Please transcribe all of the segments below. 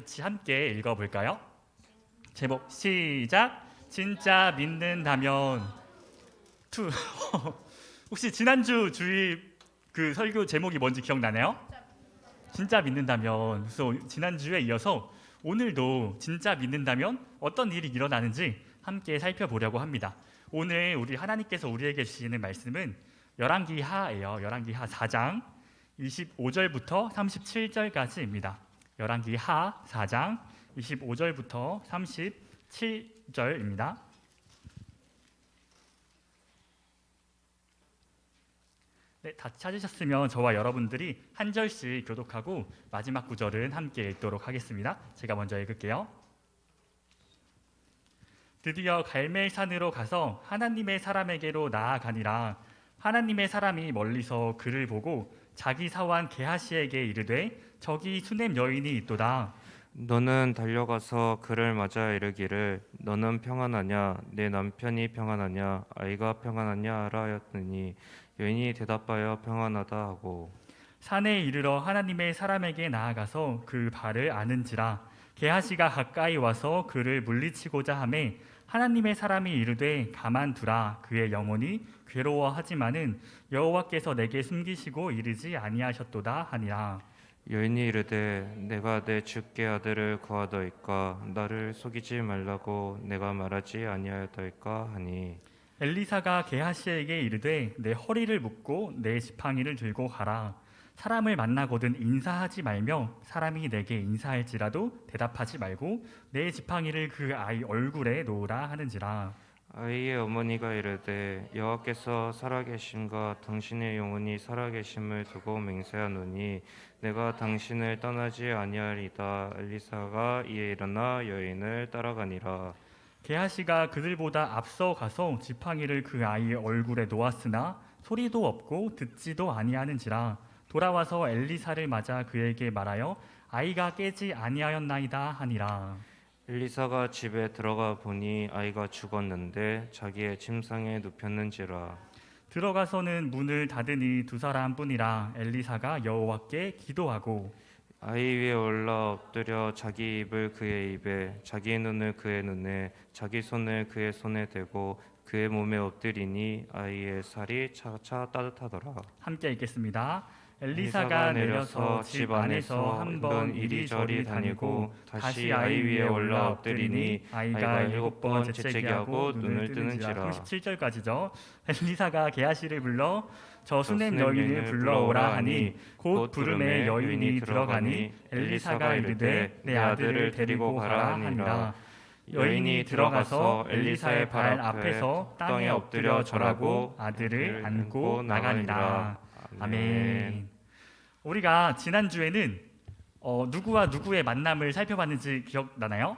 같이 함께 읽어볼까요? 제목 시작. 진짜 믿는다면 투. 혹시 지난주 주일 그 설교 제목이 뭔지 기억나나요? 진짜 믿는다면. 그래서 지난주에 이어서 오늘도 진짜 믿는다면 어떤 일이 일어나는지 함께 살펴보려고 합니다. 오늘 우리 하나님께서 우리에게 주시는 말씀은 열왕기하예요. 열왕기하 4장 25절부터 37절까지입니다. 열왕기하 4장 25절부터 37절입니다. 네, 다 찾으셨으면 저와 여러분들이 한 절씩 교독하고 마지막 구절은 함께 읽도록 하겠습니다. 제가 먼저 읽을게요. 드디어 갈멜산으로 가서 하나님의 사람에게로 나아가니라. 하나님의 사람이 멀리서 그를 보고 자기 사환 게하시에게 이르되 저기 수냄 여인이 있도다. 너는 달려가서 그를 맞아 이르기를 너는 평안하냐 내 남편이 평안하냐 아이가 평안하냐 하라 하였더니 여인이 대답하여 평안하다 하고 산에 이르러 하나님의 사람에게 나아가서 그 발을 아는지라. 게하시가 가까이 와서 그를 물리치고자 하매 하나님의 사람이 이르되 가만두라. 그의 영혼이 괴로워하지만은 여호와께서 내게 숨기시고 이르지 아니하셨도다 하니라. 여인이 이르되 내가 내 주께 아들을 구하더이까 나를 속이지 말라고 내가 말하지 아니하였더이까 하니 엘리사가 게하시에게 이르되 내 허리를 묶고 내 지팡이를 들고 가라. 사람을 만나거든 인사하지 말며 사람이 내게 인사할지라도 대답하지 말고 내 지팡이를 그 아이 얼굴에 놓으라 하는지라. 아이의 어머니가 이르되 여호와께서 살아계심과 당신의 영혼이 살아계심을 두고 맹세하노니 내가 당신을 떠나지 아니하리다. 엘리사가 이에 일어나 여인을 따라가니라. 게하시가 그들보다 앞서 가서 지팡이를 그 아이의 얼굴에 놓았으나 소리도 없고 듣지도 아니하는지라. 돌아와서 엘리사를 맞아 그에게 말하여 아이가 깨지 아니하였나이다 하니라. 엘리사가 집에 들어가 보니 아이가 죽었는데 자기의 침상에 눕혔는지라. 들어가서는 문을 닫으니 두 사람뿐이라. 엘리사가 여호와께 기도하고 아이 위에 올라 엎드려 자기 입을 그의 입에 자기 눈을 그의 눈에 자기 손을 그의 손에 대고 그의 몸에 엎드리니 아이의 살이 차차 따뜻하더라. 함께 읽겠습니다. 엘리사가 내려서 집 안에서 한 번 이리저리 다니고 다시 아이 위에 올라 엎드리니 아이가 7번 재채기 하고 눈을 뜨는지라. 37절까지죠. 엘리사가 게하시를 불러 저 수냄 여인을 불러오라 하니 곧 부름에 여인이 들어가니 엘리사가 이르되 내 아들을 데리고 가라 하니라. 여인이 들어가서 엘리사의 발 앞에서 땅에 엎드려 절하고 아들을 안고 나가니라. 아멘. 우리가 지난주에는 누구와 누구의 만남을 살펴봤는지 기억나나요?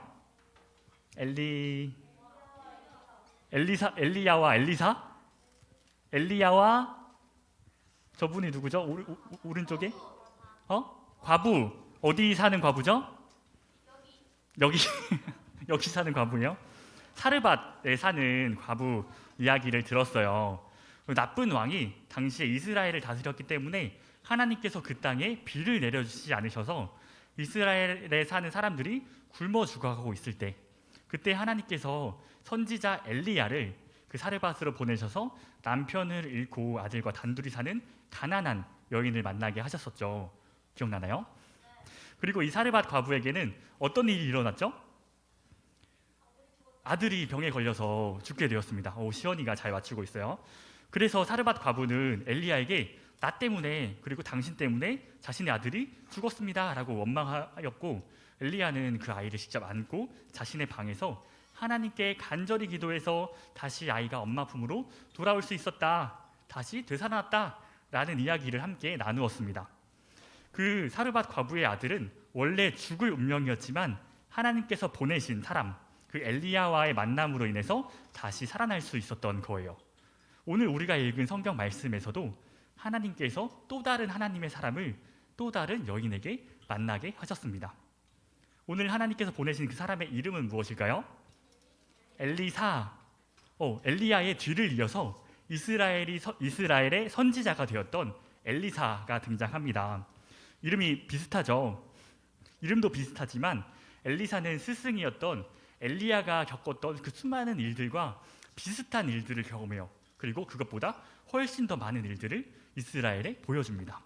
엘리야와 엘리사? 엘리야와 저분이 누구죠? 오른쪽에? 과부. 어디 사는 과부죠? 여기 여기 사는 과부예요. 사르밧에 사는 과부 이야기를 들었어요. 나쁜 왕이 당시에 이스라엘을 다스렸기 때문에 하나님께서 그 땅에 비를 내려주시지 않으셔서 이스라엘에 사는 사람들이 굶어 죽어가고 있을 때, 그때 하나님께서 선지자 엘리야를 그 사르밧으로 보내셔서 남편을 잃고 아들과 단둘이 사는 가난한 여인을 만나게 하셨었죠. 기억나나요? 그리고 이 사르밧 과부에게는 어떤 일이 일어났죠? 아들이 병에 걸려서 죽게 되었습니다. 시원이가 잘 맞추고 있어요. 그래서 사르밧 과부는 엘리야에게 나 때문에 그리고 당신 때문에 자신의 아들이 죽었습니다 라고 원망하였고, 엘리야는 그 아이를 직접 안고 자신의 방에서 하나님께 간절히 기도해서 다시 아이가 엄마 품으로 돌아올 수 있었다, 다시 되살아났다 라는 이야기를 함께 나누었습니다. 그 사르밧 과부의 아들은 원래 죽을 운명이었지만 하나님께서 보내신 사람, 그 엘리야와의 만남으로 인해서 다시 살아날 수 있었던 거예요. 오늘 우리가 읽은 성경 말씀에서도 하나님께서 또 다른 하나님의 사람을 또 다른 여인에게 만나게 하셨습니다. 오늘 하나님께서 보내신 그 사람의 이름은 무엇일까요? 엘리사. 엘리야의 뒤를 이어서 이스라엘의 선지자가 되었던 엘리사가 등장합니다. 이름이 비슷하죠. 이름도 비슷하지만 엘리사는 스승이었던 엘리야가 겪었던 그 수많은 일들과 비슷한 일들을 경험해요. 그리고 그것보다 훨씬 더 많은 일들을 이스라엘에 보여줍니다.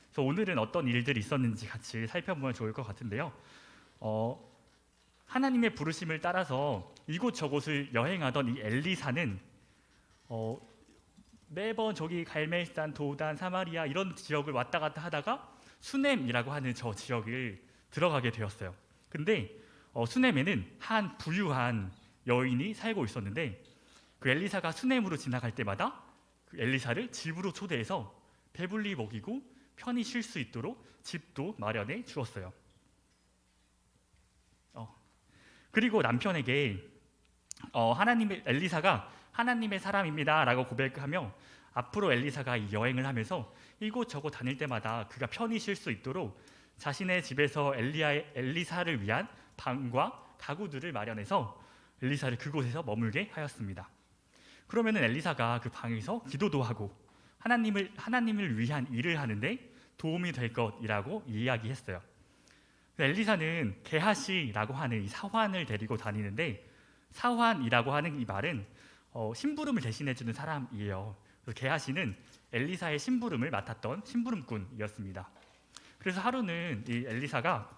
그래서 오늘은 어떤 일들이 있었는지 같이 살펴보면 좋을 것 같은데요. 하나님의 부르심을 따라서 이곳저곳을 여행하던 이 엘리사는 매번 저기 갈멜산, 도단, 사마리아 이런 지역을 왔다 갔다 하다가 수넴이라고 하는 저 지역을 들어가게 되었어요. 근데 수넴에는 한 부유한 여인이 살고 있었는데 그 엘리사가 수넴으로 지나갈 때마다 그 엘리사를 집으로 초대해서 배불리 먹이고 편히 쉴 수 있도록 집도 마련해 주었어요. 그리고 남편에게 엘리사가 하나님의 사람입니다라고 고백하며 앞으로 엘리사가 이 여행을 하면서 이곳저곳 다닐 때마다 그가 편히 쉴 수 있도록 자신의 집에서 엘리사를 위한 방과 가구들을 마련해서 엘리사를 그곳에서 머물게 하였습니다. 그러면은 엘리사가 그 방에서 기도도 하고 하나님을 위한 일을 하는데 도움이 될 것이라고 이야기했어요. 엘리사는 게하시라고 하는 이 사환을 데리고 다니는데 사환이라고 하는 이 말은 심부름을 대신해주는 사람이에요. 그래서 게하시는 엘리사의 심부름을 맡았던 심부름꾼이었습니다. 그래서 하루는 이 엘리사가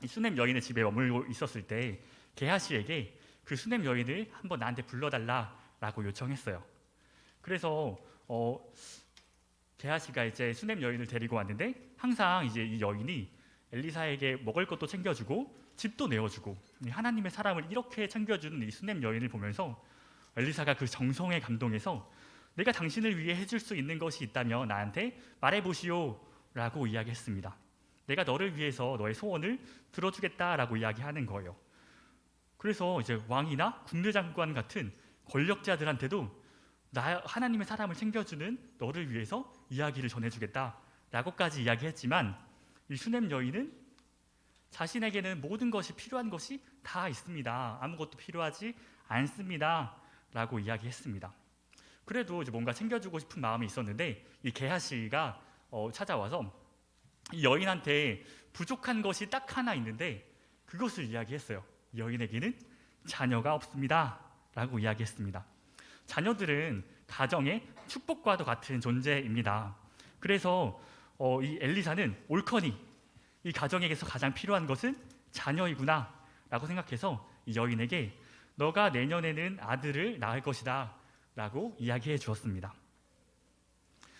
이 수넴 여인의 집에 머물고 있었을 때 게하시에게 그 수넴 여인을 한번 나한테 불러달라라고 요청했어요. 그래서 게하시가 이제 수넴 여인을 데리고 왔는데 항상 이제 이 여인이 엘리사에게 먹을 것도 챙겨주고 집도 내어주고 하나님의 사람을 이렇게 챙겨주는 이 수넴 여인을 보면서 엘리사가 그 정성에 감동해서 내가 당신을 위해 해줄 수 있는 것이 있다면 나한테 말해보시오라고 이야기했습니다. 내가 너를 위해서 너의 소원을 들어주겠다라고 이야기하는 거예요. 그래서 이제 왕이나 국내장관 같은 권력자들한테도 하나님의 사람을 챙겨주는 너를 위해서 이야기를 전해주겠다라고까지 이야기했지만 이 수넴 여인은 자신에게는 모든 것이 필요한 것이 다 있습니다. 아무것도 필요하지 않습니다. 라고 이야기했습니다. 그래도 이제 뭔가 챙겨주고 싶은 마음이 있었는데 이 게하시가 찾아와서 이 여인한테 부족한 것이 딱 하나 있는데 그것을 이야기했어요. 이 여인에게는 자녀가 없습니다. 라고 이야기했습니다. 자녀들은 가정의 축복과도 같은 존재입니다. 그래서 이 엘리사는 옳거니 이 가정에게서 가장 필요한 것은 자녀이구나 라고 생각해서 이 여인에게 너가 내년에는 아들을 낳을 것이다 라고 이야기해 주었습니다.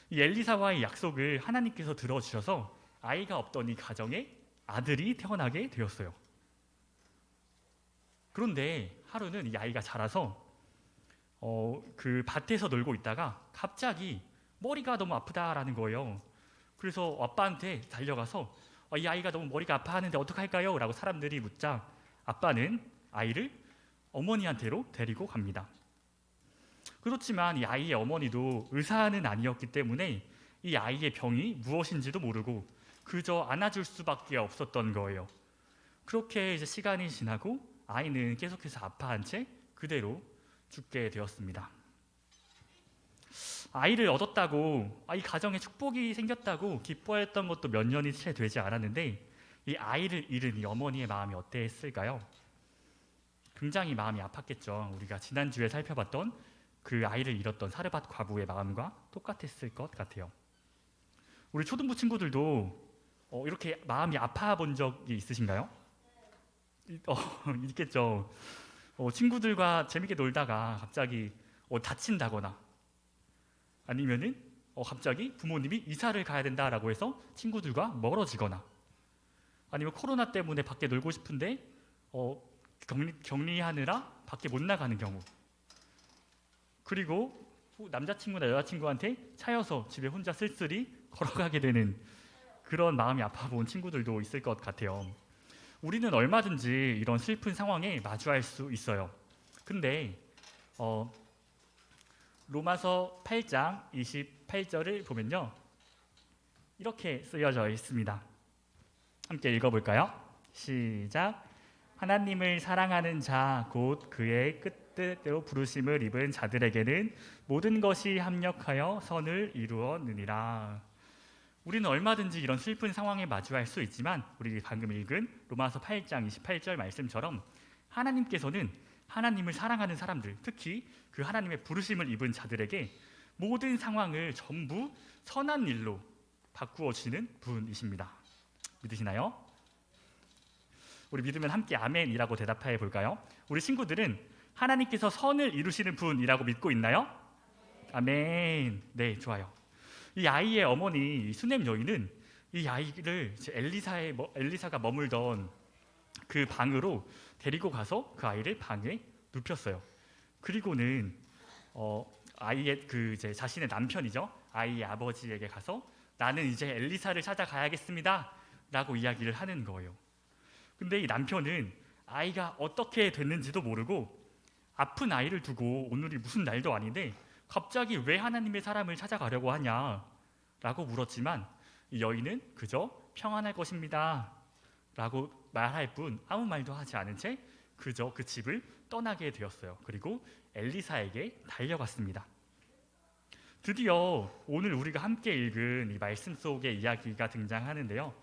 이 엘리사와의 약속을 하나님께서 들어주셔서 아이가 없던 이 가정에 아들이 태어나게 되었어요. 그런데 하루는 이 아이가 자라서 그 밭에서 놀고 있다가 갑자기 머리가 너무 아프다라는 거예요. 그래서 아빠한테 달려가서 이 아이가 너무 머리가 아파하는데 어떡할까요? 라고 사람들이 묻자 아빠는 아이를 어머니한테로 데리고 갑니다. 그렇지만 이 아이의 어머니도 의사는 아니었기 때문에 이 아이의 병이 무엇인지도 모르고 그저 안아줄 수밖에 없었던 거예요. 그렇게 이제 시간이 지나고 아이는 계속해서 아파한 채 그대로 죽게 되었습니다. 아이를 얻었다고 이 가정에 축복이 생겼다고 기뻐했던 것도 몇 년이 채 되지 않았는데 이 아이를 잃은 이 어머니의 마음이 어땠을까요? 굉장히 마음이 아팠겠죠. 우리가 지난주에 살펴봤던 그 아이를 잃었던 사르밧 과부의 마음과 똑같았을 것 같아요. 우리 초등부 친구들도 이렇게 마음이 아파 본 적이 있으신가요? 있겠죠. 친구들과 재밌게 놀다가 갑자기 다친다거나 아니면은 갑자기 부모님이 이사를 가야 된다라고 해서 친구들과 멀어지거나 아니면 코로나 때문에 밖에 놀고 싶은데 격리하느라 밖에 못 나가는 경우, 그리고 남자친구나 여자친구한테 차여서 집에 혼자 쓸쓸히 걸어가게 되는 그런 마음이 아파 본 친구들도 있을 것 같아요. 우리는 얼마든지 이런 슬픈 상황에 마주할 수 있어요. 근데 로마서 8장 28절을 보면요, 이렇게 쓰여져 있습니다. 함께 읽어볼까요? 시작. 하나님을 사랑하는 자 곧 그의 뜻대로 부르심을 입은 자들에게는 모든 것이 합력하여 선을 이루었느니라. 우리는 얼마든지 이런 슬픈 상황에 마주할 수 있지만 우리 방금 읽은 로마서 8장 28절 말씀처럼 하나님께서는 하나님을 사랑하는 사람들, 특히 그 하나님의 부르심을 입은 자들에게 모든 상황을 전부 선한 일로 바꾸어 주시는 분이십니다. 믿으시나요? 우리 믿으면 함께 아멘이라고 대답해 볼까요? 우리 친구들은 하나님께서 선을 이루시는 분이라고 믿고 있나요? 아멘. 네, 좋아요. 이 아이의 어머니 수넴 여인은 이 아이를 엘리사가 머물던 그 방으로 데리고 가서 그 아이를 방에 눕혔어요. 그리고는 아이의 이제 자신의 남편이죠. 아이의 아버지에게 가서 나는 이제 엘리사를 찾아가야겠습니다라고 이야기를 하는 거예요. 근데 이 남편은 아이가 어떻게 됐는지도 모르고 아픈 아이를 두고 오늘이 무슨 날도 아닌데 갑자기 왜 하나님의 사람을 찾아가려고 하냐라고 물었지만 이 여인은 그저 평안할 것입니다 라고 말할 뿐 아무 말도 하지 않은 채 그저 그 집을 떠나게 되었어요. 그리고 엘리사에게 달려갔습니다. 드디어 오늘 우리가 함께 읽은 이 말씀 속의 이야기가 등장하는데요.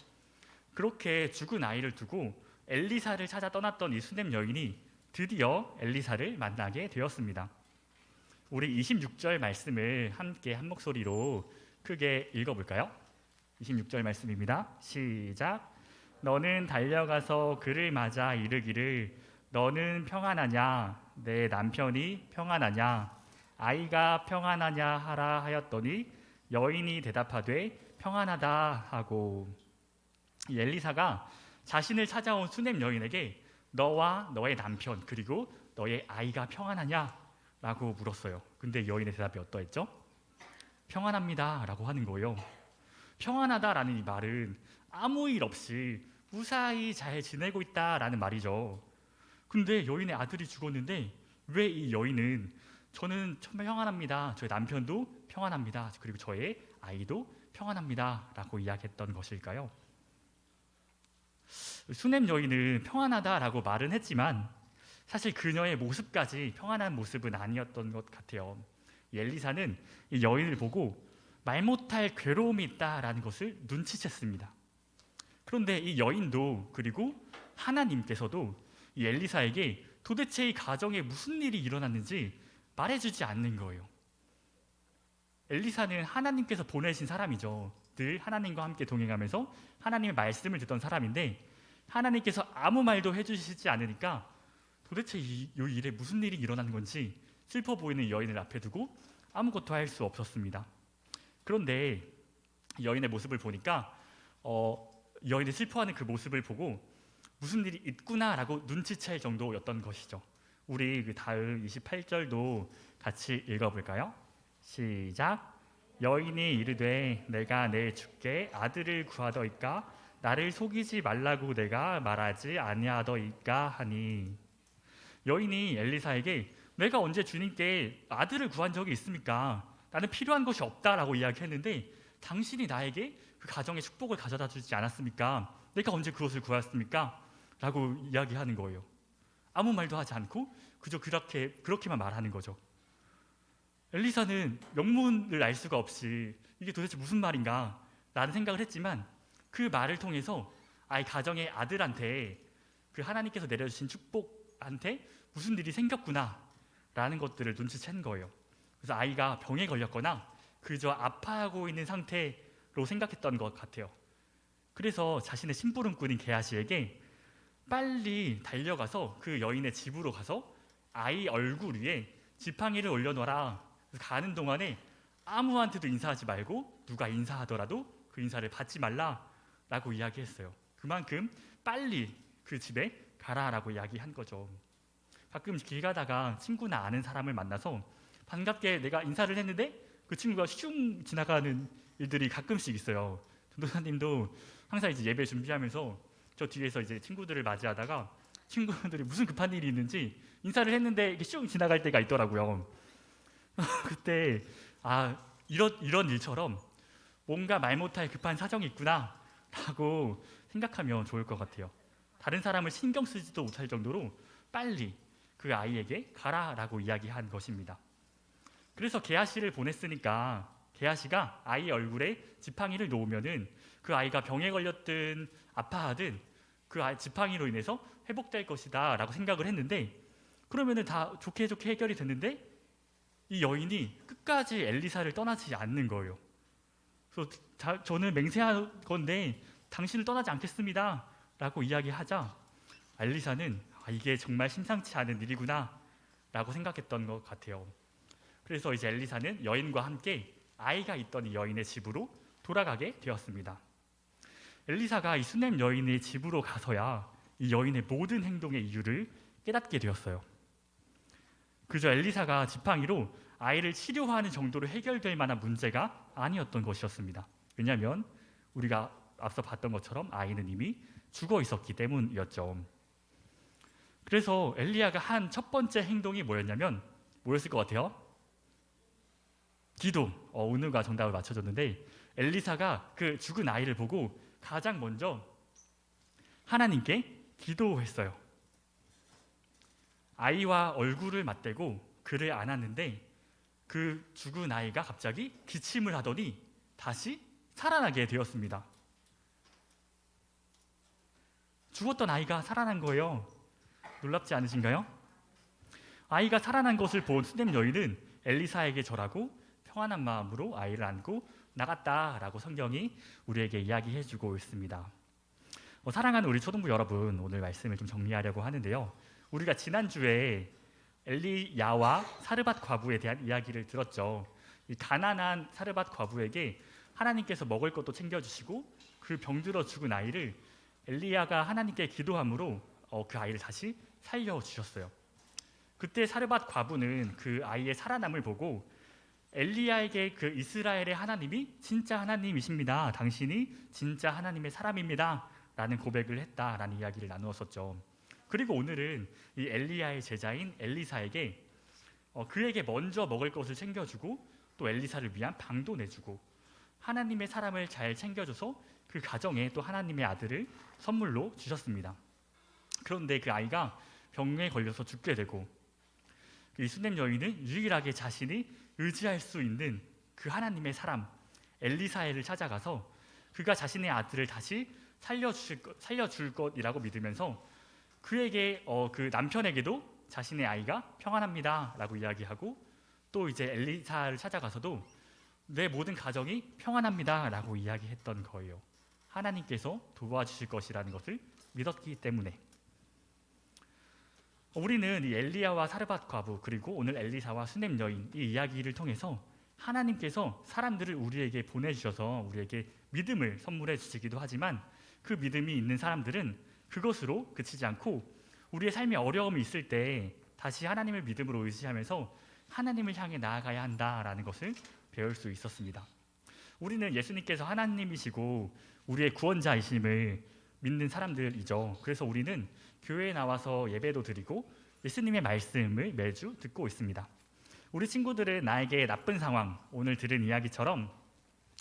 그렇게 죽은 아이를 두고 엘리사를 찾아 떠났던 이 수넴 여인이 드디어 엘리사를 만나게 되었습니다. 우리 26절 말씀을 함께 한 목소리로 크게 읽어볼까요? 26절 말씀입니다. 시작. 너는 달려가서 그를 맞아 이르기를 너는 평안하냐? 내 남편이 평안하냐? 아이가 평안하냐 하라 하였더니 여인이 대답하되 평안하다 하고, 이 엘리사가 자신을 찾아온 수넴 여인에게 너와 너의 남편 그리고 너의 아이가 평안하냐? 라고 물었어요. 근데 여인의 대답이 어떠했죠? 평안합니다 라고 하는 거예요. 평안하다라는 이 말은 아무 일 없이 무사히 잘 지내고 있다라는 말이죠. 근데 여인의 아들이 죽었는데 왜 이 여인은 저는 평안합니다, 저의 남편도 평안합니다, 그리고 저의 아이도 평안합니다 라고 이야기했던 것일까요? 수넴 여인은 평안하다라고 말은 했지만 사실 그녀의 모습까지 평안한 모습은 아니었던 것 같아요. 엘리사는 이 여인을 보고 말 못할 괴로움이 있다라는 것을 눈치챘습니다. 그런데 이 여인도 그리고 하나님께서도 이 엘리사에게 도대체 이 가정에 무슨 일이 일어났는지 말해주지 않는 거예요. 엘리사는 하나님께서 보내신 사람이죠. 늘 하나님과 함께 동행하면서 하나님의 말씀을 듣던 사람인데 하나님께서 아무 말도 해주시지 않으니까 도대체 이 일에 무슨 일이 일어난 건지 슬퍼 보이는 여인을 앞에 두고 아무것도 할 수 없었습니다. 그런데 여인의 모습을 보니까 여인이 슬퍼하는 그 모습을 보고 무슨 일이 있구나라고 눈치챌 정도였던 것이죠. 우리 그 다음 28절도 같이 읽어볼까요? 시작. 여인이 이르되 내가 내 주께 아들을 구하더이까 나를 속이지 말라고 내가 말하지 아니하더이까 하니, 여인이 엘리사에게 내가 언제 주님께 아들을 구한 적이 있습니까? 나는 필요한 것이 없다라고 이야기했는데 당신이 나에게 그 가정의 축복을 가져다 주지 않았습니까? 내가 언제 그것을 구했습니까? 라고 이야기하는 거예요. 아무 말도 하지 않고 그저 그렇게만 말하는 거죠. 엘리사는 명분을 알 수가 없이 이게 도대체 무슨 말인가 라는 생각을 했지만 그 말을 통해서 아이 가정의 아들한테 그 하나님께서 내려주신 축복한테 무슨 일이 생겼구나 라는 것들을 눈치챈 거예요. 그래서 아이가 병에 걸렸거나 그저 아파하고 있는 상태로 생각했던 것 같아요. 그래서 자신의 심부름꾼인 게하시에게 빨리 달려가서 그 여인의 집으로 가서 아이 얼굴 위에 지팡이를 올려놓아라. 그래서 가는 동안에 아무한테도 인사하지 말고 누가 인사하더라도 그 인사를 받지 말라라고 이야기했어요. 그만큼 빨리 그 집에 가라라고 이야기한 거죠. 가끔 길 가다가 친구나 아는 사람을 만나서 반갑게 내가 인사를 했는데 그 친구가 슝 지나가는 일들이 가끔씩 있어요. 전도사님도 항상 이제 예배 준비하면서 저 뒤에서 이제 친구들을 맞이하다가 친구들이 무슨 급한 일이 있는지 인사를 했는데 이게 슝 지나갈 때가 있더라고요. 그때 이런 일처럼 뭔가 말 못할 급한 사정이 있구나라고 생각하면 좋을 것 같아요. 다른 사람을 신경 쓰지도 못할 정도로 빨리 그 아이에게 가라라고 이야기한 것입니다. 그래서 게하시를 보냈으니까 게하시가 아이의 얼굴에 지팡이를 놓으면은 그 아이가 병에 걸렸든 아파하든 그 아이 지팡이로 인해서 회복될 것이다라고 생각을 했는데, 그러면은 다 좋게 좋게 해결이 됐는데 이 여인이 끝까지 엘리사를 떠나지 않는 거예요. 그래서 저는 맹세할 건데 당신을 떠나지 않겠습니다라고 이야기하자 엘리사는 이게 정말 심상치 않은 일이구나라고 생각했던 것 같아요. 그래서 이제 엘리사는 여인과 함께 아이가 있던 이 여인의 집으로 돌아가게 되었습니다. 엘리사가 이 수넴 여인의 집으로 가서야 이 여인의 모든 행동의 이유를 깨닫게 되었어요. 그저 엘리사가 지팡이로 아이를 치료하는 정도로 해결될 만한 문제가 아니었던 것이었습니다. 왜냐하면 우리가 앞서 봤던 것처럼 아이는 이미 죽어 있었기 때문이었죠. 그래서 엘리야가 한 첫 번째 행동이 뭐였을 것 같아요? 기도. 은우가 정답을 맞춰줬는데, 엘리사가 그 죽은 아이를 보고 가장 먼저 하나님께 기도했어요. 아이와 얼굴을 맞대고 그를 안았는데 그 죽은 아이가 갑자기 기침을 하더니 다시 살아나게 되었습니다. 죽었던 아이가 살아난 거예요. 놀랍지 않으신가요? 아이가 살아난 것을 본 수넴 여인은 엘리사에게 절하고 평안한 마음으로 아이를 안고 나갔다라고 성경이 우리에게 이야기해주고 있습니다. 사랑하는 우리 초등부 여러분, 오늘 말씀을 좀 정리하려고 하는데요. 우리가 지난주에 엘리야와 사르밧 과부에 대한 이야기를 들었죠. 이 가난한 사르밧 과부에게 하나님께서 먹을 것도 챙겨주시고 그 병들어 죽은 아이를 엘리야가 하나님께 기도함으로 그 아이를 다시 살려주셨어요. 그때 사르밧 과부는 그 아이의 살아남을 보고 엘리야에게 그 이스라엘의 하나님이 진짜 하나님이십니다. 당신이 진짜 하나님의 사람입니다. 라는 고백을 했다라는 이야기를 나누었었죠. 그리고 오늘은 이 엘리야의 제자인 엘리사에게 그에게 먼저 먹을 것을 챙겨주고 또 엘리사를 위한 방도 내주고 하나님의 사람을 잘 챙겨줘서 그 가정에 또 하나님의 아들을 선물로 주셨습니다. 그런데 그 아이가 병에 걸려서 죽게 되고 이 수넴 여인은 유일하게 자신이 의지할 수 있는 그 하나님의 사람 엘리사를 찾아가서 그가 자신의 아들을 다시 살려줄 것이라고 믿으면서 그에게 그 남편에게도 자신의 아이가 평안합니다라고 이야기하고 또 이제 엘리사를 찾아가서도 내 모든 가정이 평안합니다라고 이야기했던 거예요. 하나님께서 도와주실 것이라는 것을 믿었기 때문에. 우리는 이 엘리야와 사르밧 과부 그리고 오늘 엘리사와 수넴 여인 이 이야기를 통해서 하나님께서 사람들을 우리에게 보내주셔서 우리에게 믿음을 선물해 주시기도 하지만 그 믿음이 있는 사람들은 그것으로 그치지 않고 우리의 삶에 어려움이 있을 때 다시 하나님을 믿음으로 의지하면서 하나님을 향해 나아가야 한다라는 것을 배울 수 있었습니다. 우리는 예수님께서 하나님이시고 우리의 구원자이심을 믿는 사람들이죠. 그래서 우리는 교회에 나와서 예배도 드리고 예수님의 말씀을 매주 듣고 있습니다. 우리 친구들은 나에게 나쁜 상황, 오늘 들은 이야기처럼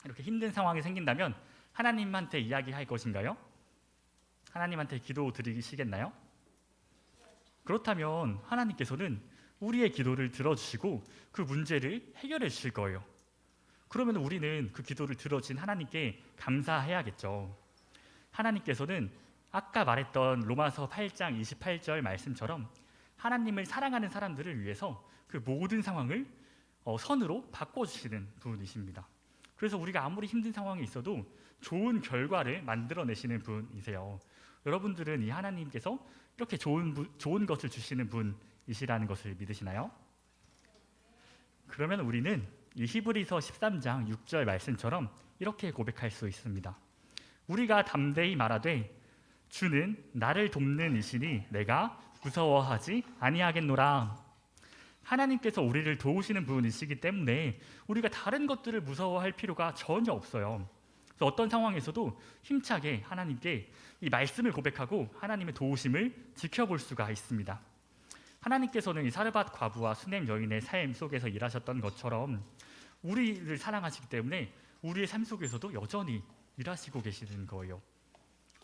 이렇게 힘든 상황이 생긴다면 하나님한테 이야기할 것인가요? 하나님한테 기도 드리시겠나요? 그렇다면 하나님께서는 우리의 기도를 들어주시고 그 문제를 해결해 주실 거예요. 그러면 우리는 그 기도를 들어준 하나님께 감사해야겠죠. 하나님께서는 아까 말했던 로마서 8장 28절 말씀처럼 하나님을 사랑하는 사람들을 위해서 그 모든 상황을 선으로 바꿔주시는 분이십니다. 그래서 우리가 아무리 힘든 상황이 있어도 좋은 결과를 만들어내시는 분이세요. 여러분들은 이 하나님께서 이렇게 좋은 것을 주시는 분이시라는 것을 믿으시나요? 그러면 우리는 이 히브리서 13장 6절 말씀처럼 이렇게 고백할 수 있습니다. 우리가 담대히 말하되 주는 나를 돕는 이시니 내가 무서워하지 아니하겠노라. 하나님께서 우리를 도우시는 분이시기 때문에 우리가 다른 것들을 무서워할 필요가 전혀 없어요. 그래서 어떤 상황에서도 힘차게 하나님께 이 말씀을 고백하고 하나님의 도우심을 지켜볼 수가 있습니다. 하나님께서는 이 사르밧 과부와 수넴 여인의 삶 속에서 일하셨던 것처럼 우리를 사랑하시기 때문에 우리의 삶 속에서도 여전히 일하시고 계시는 거예요.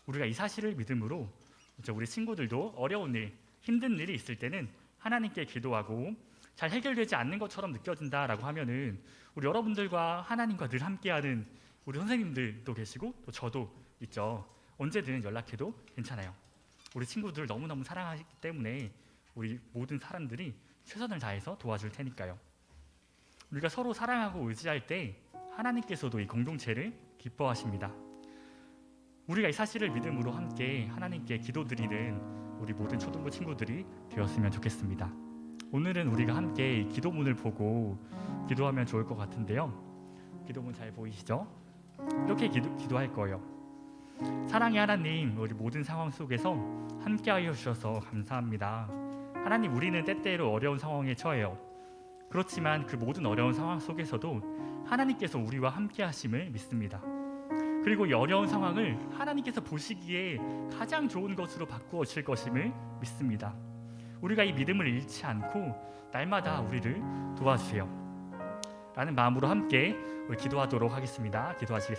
우리가 이 사실을 믿음으로 우리 친구들도 어려운 일, 힘든 일이 있을 때는 하나님께 기도하고 잘 해결되지 않는 것처럼 느껴진다라고 하면은 우리 여러분들과 하나님과 늘 함께하는 우리 선생님들도 계시고 또 저도 있죠. 언제든 연락해도 괜찮아요. 우리 친구들 너무너무 사랑하기 때문에 우리 모든 사람들이 최선을 다해서 도와줄 테니까요. 우리가 서로 사랑하고 의지할 때 하나님께서도 이 공동체를 기뻐하십니다. 우리가 이 사실을 믿음으로 함께 하나님께 기도드리는 우리 모든 초등부 친구들이 되었으면 좋겠습니다. 오늘은 우리가 함께 이 기도문을 보고 기도하면 좋을 것 같은데요. 기도문 잘 보이시죠? 이렇게 기도할 거예요. 사랑의 하나님, 우리 모든 상황 속에서 함께하여 주셔서 감사합니다. 하나님, 우리는 때때로 어려운 상황에 처해요. 그렇지만 그 모든 어려운 상황 속에서도 하나님께서 우리와 함께하심을 믿습니다. 그리고 이 어려운 상황을 하나님께서 보시기에 가장 좋은 것으로 바꾸어 주실 것임을 믿습니다. 우리가 이 믿음을 잃지 않고 날마다 우리를 도와주세요. 라는 마음으로 함께 우리 기도하도록 하겠습니다. 기도하시겠습니다.